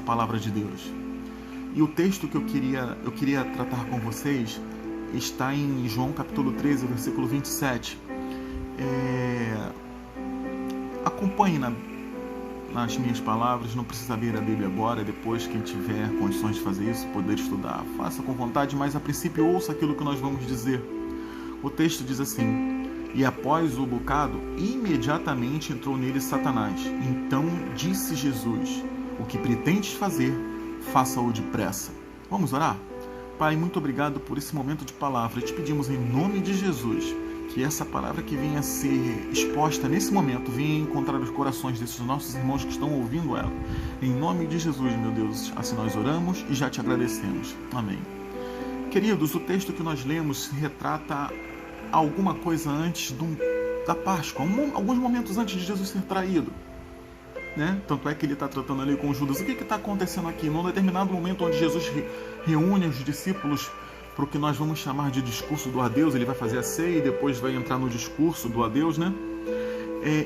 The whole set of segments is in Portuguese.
palavra de Deus. E o texto que eu queria tratar com vocês está em João capítulo 13, versículo 27. Acompanhe nas minhas palavras, não precisa abrir a Bíblia agora, depois quem tiver condições de fazer isso, poder estudar, faça com vontade, mas a princípio ouça aquilo que nós vamos dizer. O texto diz assim: e após o bocado, imediatamente entrou nele Satanás. Então disse Jesus: o que pretendes fazer, faça-o depressa. Vamos orar? Pai, muito obrigado por esse momento de palavra. Te pedimos em nome de Jesus que essa palavra que venha a ser exposta nesse momento venha encontrar os corações desses nossos irmãos que estão ouvindo ela. Em nome de Jesus, meu Deus, assim nós oramos e já te agradecemos. Amém. Queridos, o texto que nós lemos retrata alguma coisa antes da Páscoa, alguns momentos antes de Jesus ser traído. Tanto é que ele está tratando ali com Judas. O que está acontecendo aqui? Num determinado momento onde Jesus reúne os discípulos para o que nós vamos chamar de discurso do adeus, ele vai fazer a ceia e depois vai entrar no discurso do adeus,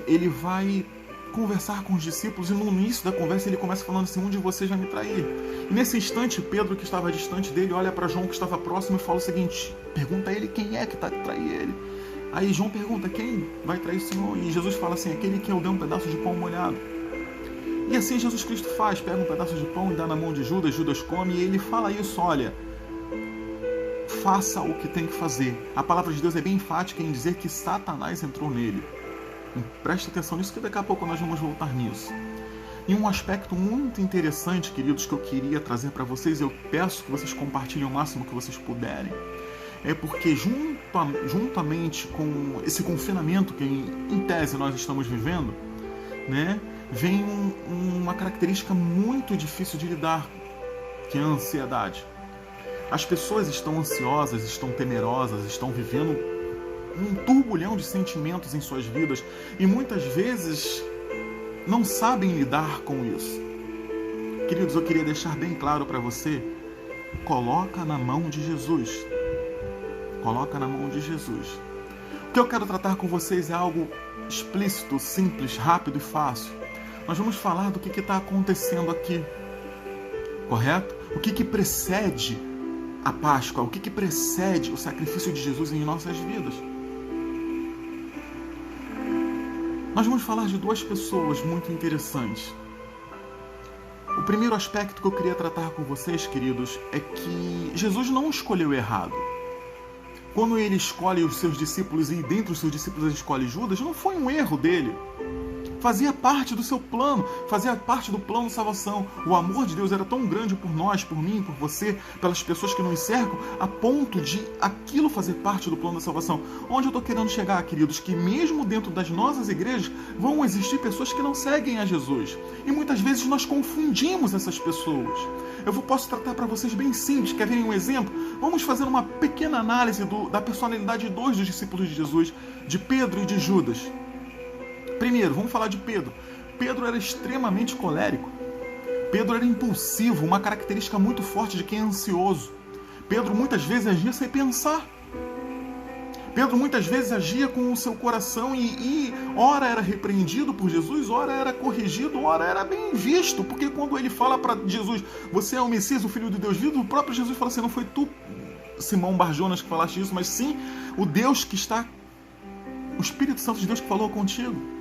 ele vai conversar com os discípulos e no início da conversa ele começa falando assim: um de vocês vai me trair. E nesse instante, Pedro, que estava distante dele, olha para João, que estava próximo, e fala o seguinte: pergunta a ele quem é que está a trair ele. Aí João pergunta: quem vai trair o Senhor? E Jesus fala assim: aquele que eu dei um pedaço de pão molhado. E assim Jesus Cristo faz, pega um pedaço de pão e dá na mão de Judas, Judas come, e ele fala isso: olha, faça o que tem que fazer. A palavra de Deus é bem enfática em dizer que Satanás entrou nele. Preste atenção nisso, que daqui a pouco nós vamos voltar nisso. E um aspecto muito interessante, queridos, que eu queria trazer para vocês, eu peço que vocês compartilhem o máximo que vocês puderem, é porque juntamente com esse confinamento que em tese nós estamos vivendo, vem uma característica muito difícil de lidar, que é a ansiedade. As pessoas estão ansiosas, estão temerosas, estão vivendo um turbulhão de sentimentos em suas vidas e muitas vezes não sabem lidar com isso. Queridos, eu queria deixar bem claro para você: coloca na mão de Jesus. Coloca na mão de Jesus. O que eu quero tratar com vocês é algo explícito, simples, rápido e fácil. Nós vamos falar do que está acontecendo aqui, correto? O que precede a Páscoa, o que precede o sacrifício de Jesus em nossas vidas. Nós vamos falar de duas pessoas muito interessantes. O primeiro aspecto que eu queria tratar com vocês, queridos, é que Jesus não escolheu errado. Quando ele escolhe os seus discípulos e dentre os seus discípulos ele escolhe Judas, não foi um erro dele. Fazia parte do seu plano, fazia parte do plano de salvação. O amor de Deus era tão grande por nós, por mim, por você, pelas pessoas que nos cercam, a ponto de aquilo fazer parte do plano da salvação. Onde eu estou querendo chegar, queridos? Que mesmo dentro das nossas igrejas vão existir pessoas que não seguem a Jesus. E muitas vezes nós confundimos essas pessoas. Posso tratar para vocês bem simples. Quer ver um exemplo? Vamos fazer uma pequena análise da personalidade de dois dos discípulos de Jesus, de Pedro e de Judas. Primeiro, vamos falar de Pedro. Pedro era extremamente colérico. Pedro era impulsivo, uma característica muito forte de quem é ansioso. Pedro muitas vezes agia sem pensar. Pedro muitas vezes agia com o seu coração e ora era repreendido por Jesus, ora era corrigido, ora era bem visto. Porque quando ele fala para Jesus: você é o Messias, o Filho de Deus vivo, o próprio Jesus fala assim: não foi tu, Simão Barjonas, que falaste isso, mas sim o Deus que está, o Espírito Santo de Deus que falou contigo.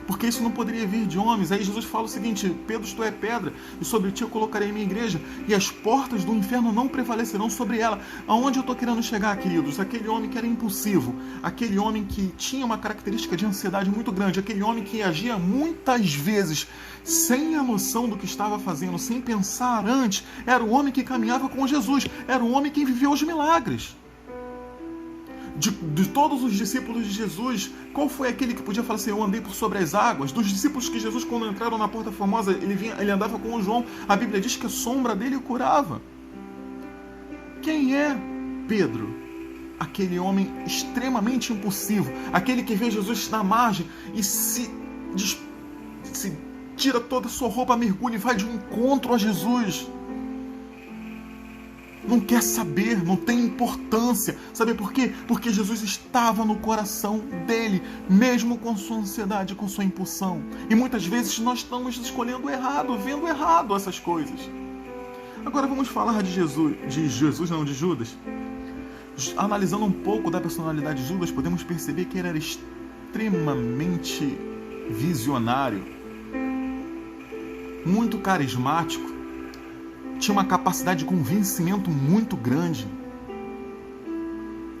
Porque isso não poderia vir de homens. Aí Jesus fala o seguinte: Pedro, tu é pedra, e sobre ti eu colocarei minha igreja, e as portas do inferno não prevalecerão sobre ela. Aonde eu estou querendo chegar, queridos? Aquele homem que era impulsivo, aquele homem que tinha uma característica de ansiedade muito grande, aquele homem que agia muitas vezes sem a noção do que estava fazendo, sem pensar antes, era o homem que caminhava com Jesus, era o homem que viveu os milagres. De todos os discípulos de Jesus, qual foi aquele que podia falar assim: eu andei por sobre as águas? Dos discípulos que Jesus, quando entraram na Porta Formosa, ele andava com o João. A Bíblia diz que a sombra dele o curava. Quem é Pedro? Aquele homem extremamente impulsivo, aquele que vê Jesus na margem e se tira toda a sua roupa, mergulha e vai de encontro a Jesus. não quer saber, não tem importância. Sabe por quê? Porque Jesus estava no coração dele, mesmo com sua ansiedade, com sua impulsão. E muitas vezes nós estamos escolhendo errado, vendo errado essas coisas. Agora vamos falar de Judas. Analisando um pouco da personalidade de Judas, podemos perceber que ele era extremamente visionário, muito carismático, tinha uma capacidade de convencimento muito grande,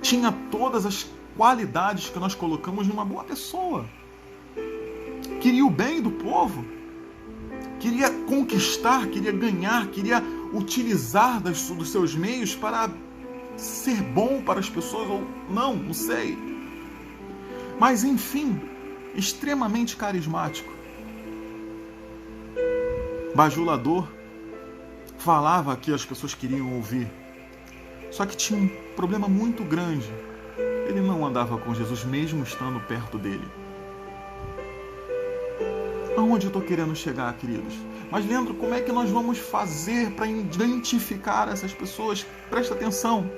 tinha todas as qualidades que nós colocamos numa boa pessoa, queria o bem do povo, queria conquistar, queria ganhar, queria utilizar dos seus meios para ser bom para as pessoas, ou não sei. Mas enfim, extremamente carismático, bajulador, falava que as pessoas queriam ouvir. Só que tinha um problema muito grande. Ele não andava com Jesus mesmo estando perto dele. Aonde eu estou querendo chegar, queridos? Mas Leandro, como é que nós vamos fazer para identificar essas pessoas? Presta atenção.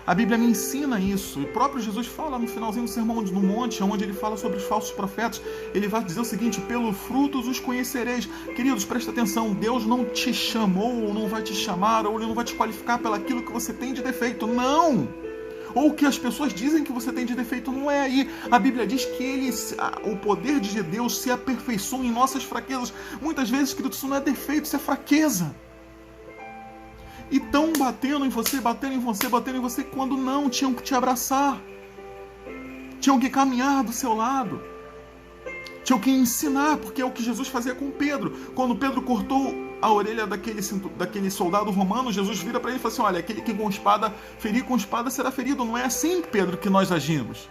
A Bíblia me ensina isso. E o próprio Jesus fala no finalzinho do Sermão do Monte, onde ele fala sobre os falsos profetas. Ele vai dizer o seguinte: pelos frutos os conhecereis. Queridos, presta atenção. Deus não te chamou, ou não vai te chamar, ou ele não vai te qualificar pelaquilo que você tem de defeito. Não! Ou o que as pessoas dizem que você tem de defeito. Não é aí. A Bíblia diz que o poder de Deus se aperfeiçoa em nossas fraquezas. Muitas vezes, queridos, isso não é defeito, isso é fraqueza. E estão batendo em você, quando não, tinham que te abraçar. Tinham que caminhar do seu lado. Tinham que ensinar, porque é o que Jesus fazia com Pedro. Quando Pedro cortou a orelha daquele soldado romano, Jesus vira para ele e fala assim: olha, aquele que com espada ferir com espada será ferido. Não é assim, Pedro, que nós agimos.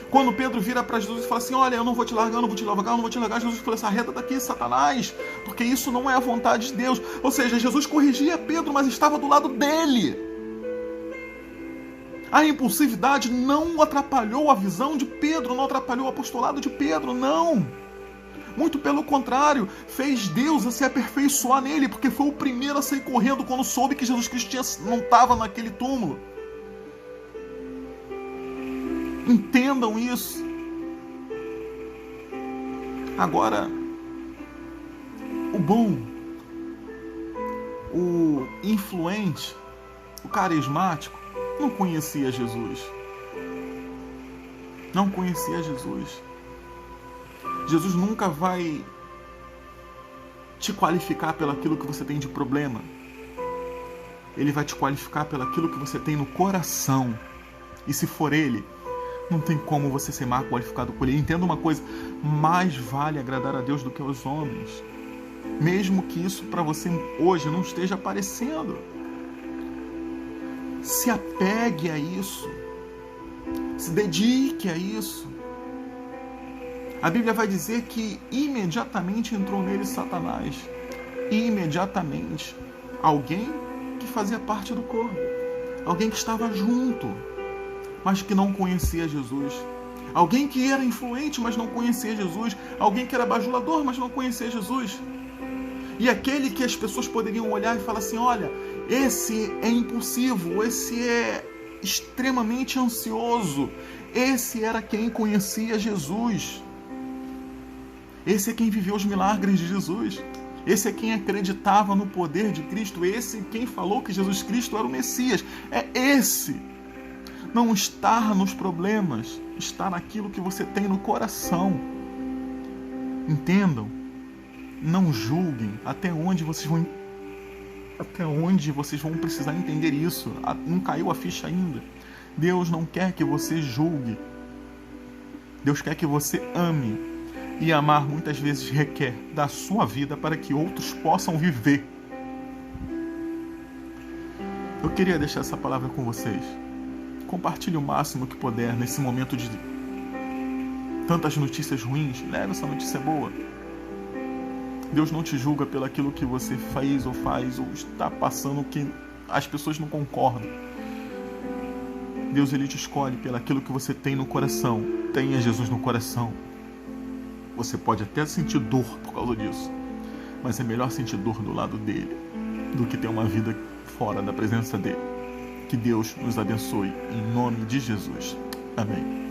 Quando Pedro vira para Jesus e fala assim: olha, eu não vou te largar, Jesus fala assim: arreda daqui, Satanás, porque isso não é a vontade de Deus. Ou seja, Jesus corrigia Pedro, mas estava do lado dele. A impulsividade não atrapalhou a visão de Pedro, não atrapalhou o apostolado de Pedro, não. Muito pelo contrário, fez Deus a se aperfeiçoar nele, porque foi o primeiro a sair correndo quando soube que Jesus Cristo não estava naquele túmulo. Entendam isso. Agora, o bom, o influente, o carismático, não conhecia Jesus. Não conhecia Jesus. Jesus nunca vai te qualificar pelaquilo que você tem de problema. Ele vai te qualificar pelaquilo que você tem no coração. E se for Ele, não tem como você ser mal qualificado por Ele. Entenda uma coisa: mais vale agradar a Deus do que aos homens. Mesmo que isso para você hoje não esteja aparecendo. Se apegue a isso. Se dedique a isso. A Bíblia vai dizer que imediatamente entrou nele Satanás. Imediatamente. Alguém que fazia parte do corpo. Alguém que estava junto, mas que não conhecia Jesus. Alguém que era influente, mas não conhecia Jesus. Alguém que era bajulador, mas não conhecia Jesus. E aquele que as pessoas poderiam olhar e falar assim: olha, esse é impulsivo, esse é extremamente ansioso. Esse era quem conhecia Jesus. Esse é quem viveu os milagres de Jesus. Esse é quem acreditava no poder de Cristo. Esse é quem falou que Jesus Cristo era o Messias. É esse. Não estar nos problemas, estar naquilo que você tem no coração. Entendam? Não julguem até onde vocês vão precisar entender isso. Não caiu a ficha ainda. Deus não quer que você julgue. Deus quer que você ame. E amar muitas vezes requer da sua vida para que outros possam viver. Eu queria deixar essa palavra com vocês. Compartilhe o máximo que puder nesse momento de tantas notícias ruins. Leve essa notícia boa. Deus não te julga pelaquilo que você fez ou está passando que as pessoas não concordam. Deus, Ele te escolhe pelaquilo que você tem no coração. Tenha Jesus no coração. Você pode até sentir dor por causa disso, mas é melhor sentir dor do lado dele do que ter uma vida fora da presença dele. Que Deus nos abençoe, em nome de Jesus. Amém.